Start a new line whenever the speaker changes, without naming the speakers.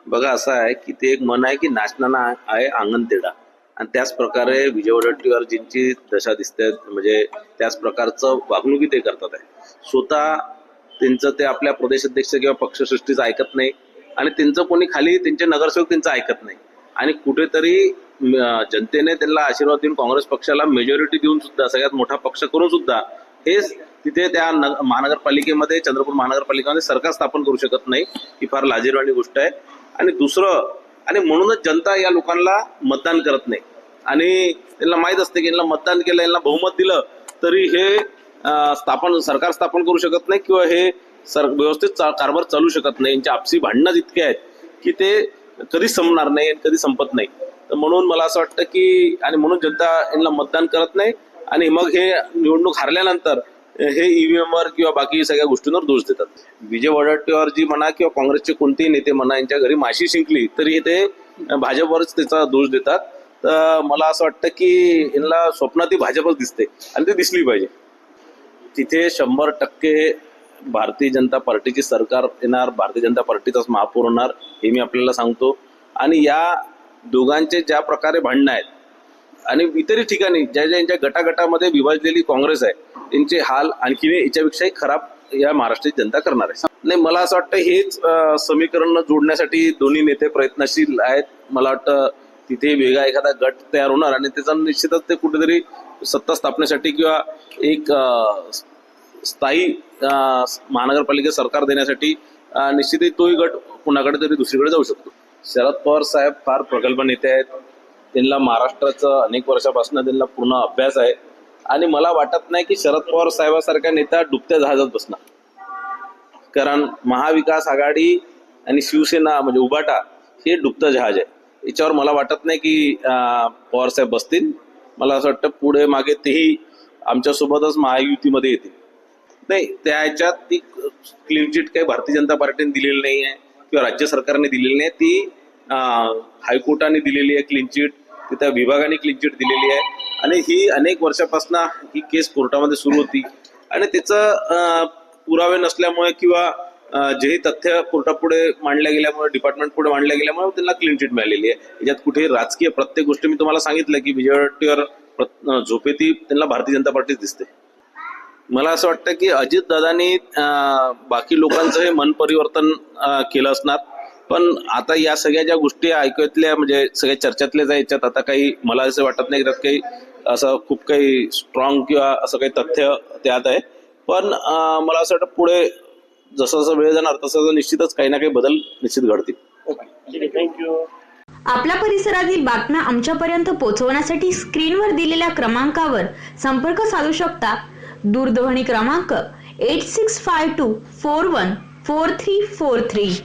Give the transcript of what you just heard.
बघा, असं आहे की ते एक मन आहे की नाचताना आहे अंगण तेढा, आणि त्याच प्रकारे विजय वडेट्टीवारजींची दशा दिसते. म्हणजे त्याच प्रकारचं वागणुकी ते करतात आहे. स्वतः त्यांचं ते आपल्या प्रदेशाध्यक्ष किंवा पक्षसृष्टीचं ऐकत नाही, आणि त्यांचं कोणी खाली त्यांचे नगरसेवक त्यांचं ऐकत नाही. आणि कुठेतरी जनतेने त्यांना आशीर्वाद देऊन काँग्रेस पक्षाला मेजॉरिटी देऊन सुद्धा, सगळ्यात मोठा पक्ष करून सुद्धा, हेच तिथे त्या महानगरपालिकेमध्ये, चंद्रपूर महानगरपालिकेमध्ये सरकार स्थापन करू शकत नाही, ही फार लाजिरवाणी गोष्ट आहे. आणि दुसरं, आणि म्हणूनच जनता या लोकांना मतदान करत नाही. आणि त्यांना माहित असते की यांना मतदान केलं, यांना बहुमत दिलं तरी हे सरकार स्थापन करू शकत नाही, किंवा हे व्यवस्थित कारभार चालू शकत नाही. यांच्या आपसी भांडणं इतके आहेत की ते कधीच संपणार नाही, कधी संपत नाही. तर म्हणून मला असं वाटतं की, आणि म्हणून जनता यांना मतदान करत नाही, आणि मग हे निवडणूक हारल्यानंतर हे ईव्हीएम वर किंवा बाकी सगळ्या गोष्टींवर दोष देतात. विजय वडेट्टीवारजी म्हणा किंवा काँग्रेसचे कोणतेही नेते म्हणा, यांच्या घरी माशी शिंकली तरी ते भाजपवरच त्याचा दोष देतात. तर मला असं वाटतं की यांना स्वप्नात भाजपच दिसते, आणि ते दिसली पाहिजे. तिथे 100% भारतीय जनता पार्टीची सरकार येणार, भारतीय जनता पार्टीचाच महापौर होणार, हे मी आपल्याला सांगतो. आणि या दोघांचे ज्या प्रकारे भांडणं आहेत, आणि इतरही ठिकाणी ज्या यांच्या गटागटामध्ये विभाजलेली काँग्रेस आहे, त्यांचे हाल आणखी याच्यापेक्षाही खराब या महाराष्ट्राची जनता करणार आहे. नाही, मला असं वाटतं हेच समीकरण जोडण्यासाठी दोन्ही नेते प्रयत्नशील आहेत. मला वाटतं तिथे वेगळा एखादा गट तयार होणार, आणि त्याचा निश्चितच ते कुठेतरी सत्ता स्थापनेसाठी किंवा एक स्थायी महानगरपालिका सरकार देण्यासाठी निश्चितच तोही गट कुणाकडे तरी दुसरीकडे जाऊ शकतो. शरद पवार साहेब फार प्रगल्भ नेते आहेत. त्यांना महाराष्ट्राचं अनेक वर्षापासून त्यांना पूर्ण अभ्यास आहे, आणि मला वाटत नाही की शरद पवार साहेबांसारखा नेता डुबत्या जहाजात बसणार. कारण महाविकास आघाडी आणि शिवसेना म्हणजे उभाटा हे डुबतं जहाज आहे. याच्यावर मला वाटत नाही की पवार साहेब बसतील. मला असं वाटतं पुढे मागे तेही आमच्यासोबतच महायुतीमध्ये येतील. नाही, त्या ह्याच्यात ती क्लीन चिट काही भारतीय जनता पार्टीने दिलेली नाही आहे किंवा राज्य सरकारने दिलेली नाही. ती हायकोर्टाने दिलेली आहे क्लीन चिट, ती त्या विभागाने क्लीन चिट दिलेली आहे. आणि ही अनेक वर्षापासून ही केस कोर्टामध्ये सुरू होती, आणि त्याचं पुरावे नसल्यामुळे किंवा जेही तथ्य कोर्टापुढे मांडल्या गेल्यामुळे, डिपार्टमेंट पुढे मांडल्या गेल्यामुळे त्यांना क्लीन चिट मिळालेली आहे. याच्यात कुठे राजकीय प्रत्येक गोष्टी मी तुम्हाला सांगितलं की विजय वडेट्टीवार झोपेती त्यांना भारतीय जनता पार्टीच दिसते. मला असं वाटतं की अजितदादांनी बाकी लोकांचं हे मन परिवर्तन केलं असणार, पण आता या सगळ्या ज्या गोष्टी ऐकतल्या म्हणजे सगळ्या चर्चेतल्या याच्यात आता काही मला असं वाटत नाही त्यात काही असं खूप काही स्ट्रॉंग किंवा असं काही तथ्य त्यात आहे. पण मला असं वाटतं पुढे जसं जसं वेळ जाणार तसं निश्चितच काही ना काही बदल निश्चित घडतील.
थँक्यू.
आपल्या परिसरातील बातम्या आमच्यापर्यंत पोहोचवण्यासाठी स्क्रीनवर दिलेल्या क्रमांकावर संपर्क साधू शकता. दूरध्वनी क्रमांक 8652414343.